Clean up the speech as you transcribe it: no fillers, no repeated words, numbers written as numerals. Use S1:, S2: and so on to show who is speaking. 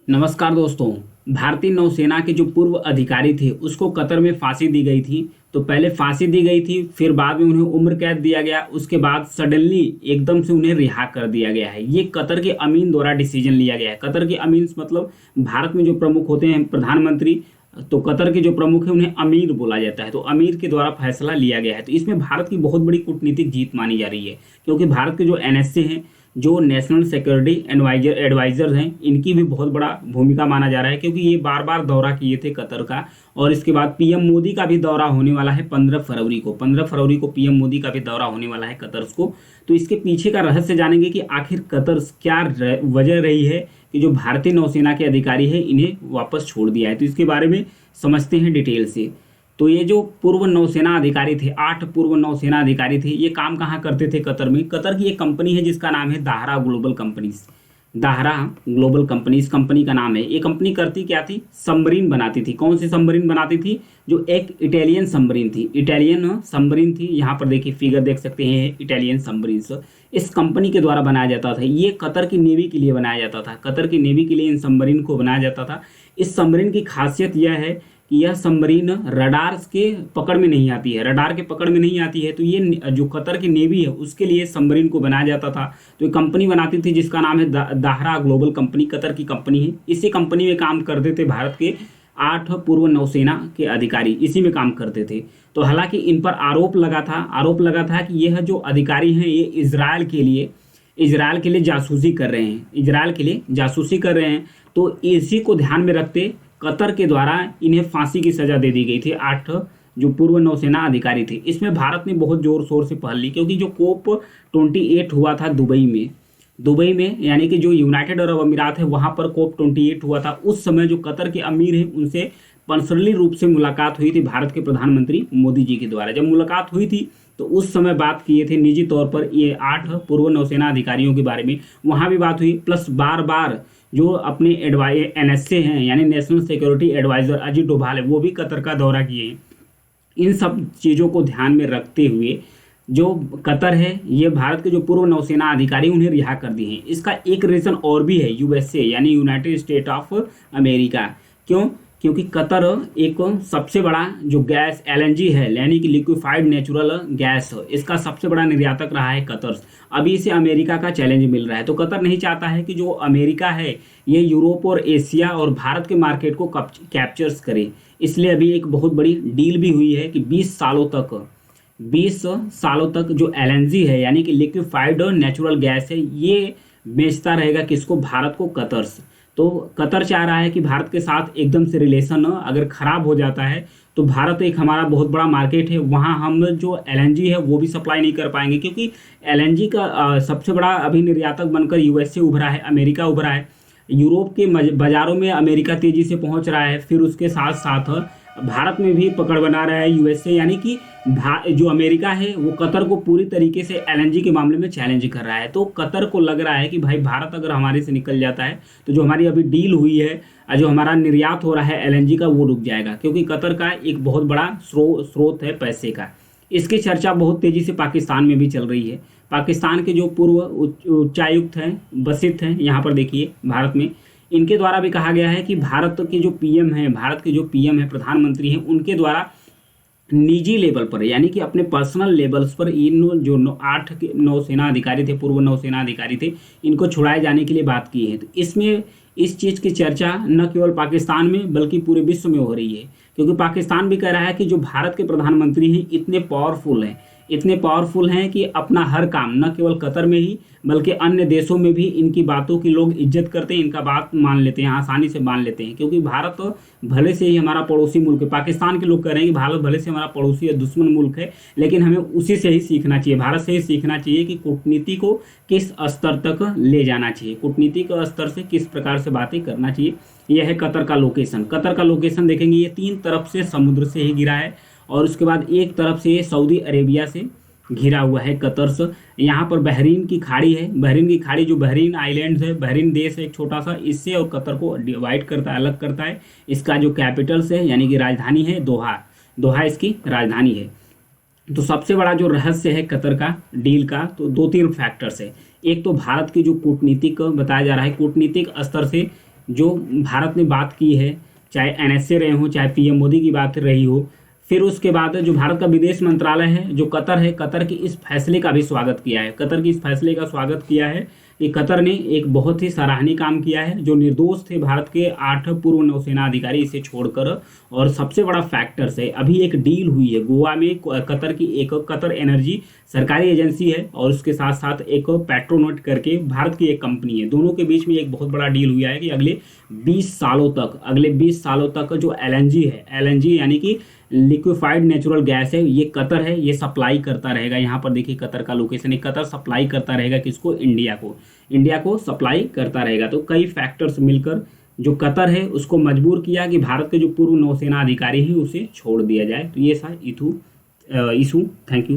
S1: नमस्कार दोस्तों। भारतीय नौसेना के जो पूर्व अधिकारी थे उसको कतर में फांसी दी गई थी। तो पहले फांसी दी गई थी, फिर बाद में उन्हें उम्र कैद दिया गया। उसके बाद सडनली एकदम से उन्हें रिहा कर दिया गया है। ये कतर के अमीन द्वारा डिसीजन लिया गया है। कतर के अमीन मतलब भारत में जो प्रमुख होते हैं प्रधानमंत्री, तो कतर के जो प्रमुख है उन्हें अमीर बोला जाता है। तो अमीर के द्वारा फैसला लिया गया है। तो इसमें भारत की बहुत बड़ी कूटनीतिक जीत मानी जा रही है, क्योंकि भारत के जो एनएसए हैं, जो नेशनल सिक्योरिटी एडवाइजर हैं, इनकी भी बहुत बड़ा भूमिका माना जा रहा है, क्योंकि ये बार बार दौरा किए थे कतर का। और इसके बाद पीएम मोदी का भी दौरा होने वाला है 15 फरवरी को पीएम मोदी का भी दौरा होने वाला है कतर को। तो इसके पीछे का रहस्य जानेंगे कि आखिर कतर क्या वजह रही है कि जो भारतीय नौसेना के अधिकारी है इन्हें वापस छोड़ दिया है। तो इसके बारे में समझते हैं डिटेल से। तो ये जो पूर्व नौसेना अधिकारी थे, 8 पूर्व नौसेना अधिकारी थे, ये काम कहाँ करते थे कतर में। कतर की एक कंपनी है जिसका नाम है Dahra global companies. Dahra global companies company का नाम है। ये कंपनी करती क्या थी, सबमरीन बनाती थी। कौन सी सबमरीन बनाती थी, जो एक इटालियन सबमरीन थी। इटालियन सबमरीन थी, यहाँ पर देखिए फिगर देख सकते हैं इटालियन सबमरीन। इस कंपनी के द्वारा बनाया जाता था। ये कतर की नेवी के लिए बनाया जाता था। कतर की नेवी के लिए इन सबमरीन को बनाया जाता था। इस सबमरीन की खासियत यह है कि यह सबमरीन रडार के पकड़ में नहीं आती है। रडार के पकड़ में नहीं आती है। तो ये जो कतर की नेवी है उसके लिए सबमरीन को बनाया जाता था। तो ये कंपनी बनाती थी जिसका नाम है दाहरा ग्लोबल कंपनी। कतर की कंपनी है। इसी कंपनी में काम करते थे भारत के 8 पूर्व नौसेना के अधिकारी, इसी में काम करते थे। तो हालांकि इन पर आरोप लगा था कि यह जो अधिकारी हैं ये इजराइल के लिए जासूसी कर रहे हैं। इजराइल के लिए जासूसी कर रहे हैं। तो इसी को ध्यान में रखते कतर के द्वारा इन्हें फांसी की सजा दे दी गई थी। 8 जो पूर्व नौसेना अधिकारी थे। इसमें भारत ने बहुत जोर शोर से पहल ली, क्योंकि जो कोप 28 हुआ था दुबई में यानी कि जो यूनाइटेड अरब अमीरात है वहां पर कोप 28 हुआ था। उस समय जो कतर के अमीर हैं उनसे पर्सनली रूप से मुलाकात हुई थी भारत के प्रधानमंत्री मोदी जी के द्वारा। जब मुलाकात हुई थी तो उस समय बात किए थे निजी तौर पर ये 8 पूर्व नौसेना अधिकारियों के बारे में। वहां भी बात हुई, प्लस बार बार जो अपने एनएसए हैं यानी national security advisor Ajit Doval है, वो भी कतर का दौरा किए हैं। इन सब चीज़ों को ध्यान में रखते हुए जो कतर है ये भारत के जो पूर्व नौसेना अधिकारी उन्हें रिहा कर दिए हैं। इसका एक रीज़न और भी है, यूएसए यानी यूनाइटेड स्टेट ऑफ अमेरिका। क्यों? क्योंकि कतर एक सबसे बड़ा जो गैस एलएनजी है यानी कि लिक्विफाइड नेचुरल गैस, इसका सबसे बड़ा निर्यातक रहा है कतर। अभी इसे अमेरिका का चैलेंज मिल रहा है। तो कतर नहीं चाहता है कि जो अमेरिका है ये यूरोप और एशिया और भारत के मार्केट को कैप्चर्स करे। इसलिए अभी एक बहुत बड़ी डील भी हुई है कि 20 सालों तक जो एलएनजी है यानी कि लिक्विफाइड नेचुरल गैस है ये बेचता रहेगा किसको, भारत को, कतर। तो कतर चाह रहा है कि भारत के साथ एकदम से रिलेशन अगर ख़राब हो जाता है तो भारत एक हमारा बहुत बड़ा मार्केट है, वहाँ हम जो एलएनजी है वो भी सप्लाई नहीं कर पाएंगे। क्योंकि एलएनजी का सबसे बड़ा अभी निर्यातक बनकर यूएसए उभरा है, अमेरिका उभरा है। यूरोप के बाज़ारों में अमेरिका तेज़ी से पहुँच रहा है। फिर उसके साथ साथ भारत में भी पकड़ बना रहा है यूएसए, यानी कि जो अमेरिका है वो कतर को पूरी तरीके से एलएनजी के मामले में चैलेंज कर रहा है। तो कतर को लग रहा है कि भाई भारत अगर हमारे से निकल जाता है तो जो हमारी अभी डील हुई है, जो हमारा निर्यात हो रहा है एलएनजी का, वो रुक जाएगा। क्योंकि कतर का एक बहुत बड़ा स्रोत है पैसे का। इसकी चर्चा बहुत तेज़ी से पाकिस्तान में भी चल रही है। पाकिस्तान के जो पूर्व उच्चायुक्त हैं, बसित हैं, यहाँ पर देखिए भारत में, इनके द्वारा भी कहा गया है कि भारत के जो पीएम है, प्रधानमंत्री हैं, उनके द्वारा निजी लेवल पर यानी कि अपने पर्सनल लेवल्स पर इन जो 8 नौसेना अधिकारी थे, पूर्व नौसेना अधिकारी थे, इनको छुड़ाए जाने के लिए बात की है। तो इसमें इस चीज़ की चर्चा न केवल पाकिस्तान में बल्कि पूरे विश्व में हो रही है। क्योंकि पाकिस्तान भी कह रहा है कि जो भारत के प्रधानमंत्री हैं इतने पावरफुल हैं कि अपना हर काम न केवल कतर में ही बल्कि अन्य देशों में भी इनकी बातों की लोग इज्जत करते हैं, इनका बात मान लेते हैं, आसानी से मान लेते हैं। क्योंकि भारत भले से ही हमारा पड़ोसी मुल्क है। पाकिस्तान के लोग कह रहे हैं कि भारत भले से हमारा पड़ोसी या दुश्मन मुल्क है, लेकिन हमें उसी से ही सीखना चाहिए, भारत से ही सीखना चाहिए कि कूटनीति को किस स्तर तक ले जाना चाहिए, कूटनीति के स्तर से किस प्रकार से बातें करना चाहिए। यह है कतर का लोकेशन। कतर का लोकेशन देखेंगे, ये 3 तरफ से समुद्र से ही घिरा है और उसके बाद एक तरफ से ये सऊदी अरेबिया से घिरा हुआ है कतर से। यहाँ पर बहरीन की खाड़ी है। बहरीन की खाड़ी जो बहरीन आइलैंड्स है, बहरीन देश है एक छोटा सा, इससे और कतर को डिवाइड करता है, अलग करता है। इसका जो कैपिटल्स है यानी कि राजधानी है दोहा इसकी राजधानी है। तो सबसे बड़ा जो रहस्य है कतर का डील का, तो 2-3 फैक्टर्स है। एक तो भारत की जो कूटनीतिक बताया जा रहा है, कूटनीतिक स्तर से जो भारत ने बात की है, चाहे एनएसए रहे हो, चाहे पीएम मोदी की बात रही हो, फिर उसके बाद जो भारत का विदेश मंत्रालय है, जो कतर है, कतर की इस फैसले का भी स्वागत किया है। कतर की इस फैसले का स्वागत किया है कि कतर ने एक बहुत ही सराहनीय काम किया है। जो निर्दोष थे भारत के 8 पूर्व नौसेना अधिकारी, इसे छोड़कर। और सबसे बड़ा फैक्टर है, अभी एक डील हुई है गोवा में, कतर की एक कतर एनर्जी सरकारी एजेंसी है और उसके साथ साथ एक पेट्रोनेट करके भारत की एक कंपनी है। दोनों के बीच में एक बहुत बड़ा डील हुआ है कि अगले 20 सालों तक जो एलएनजी है, एलएनजी यानी कि लिक्विफाइड नेचुरल गैस है, ये कतर है, ये सप्लाई करता रहेगा। यहाँ पर देखिए कतर का लोकेशन है, कतर सप्लाई करता रहेगा किसको, इंडिया को सप्लाई करता रहेगा। तो कई फैक्टर्स मिलकर जो कतर है उसको मजबूर किया कि भारत के जो पूर्व नौसेना अधिकारी हैं उसे छोड़ दिया जाए। तो ये था इशू। Thank you.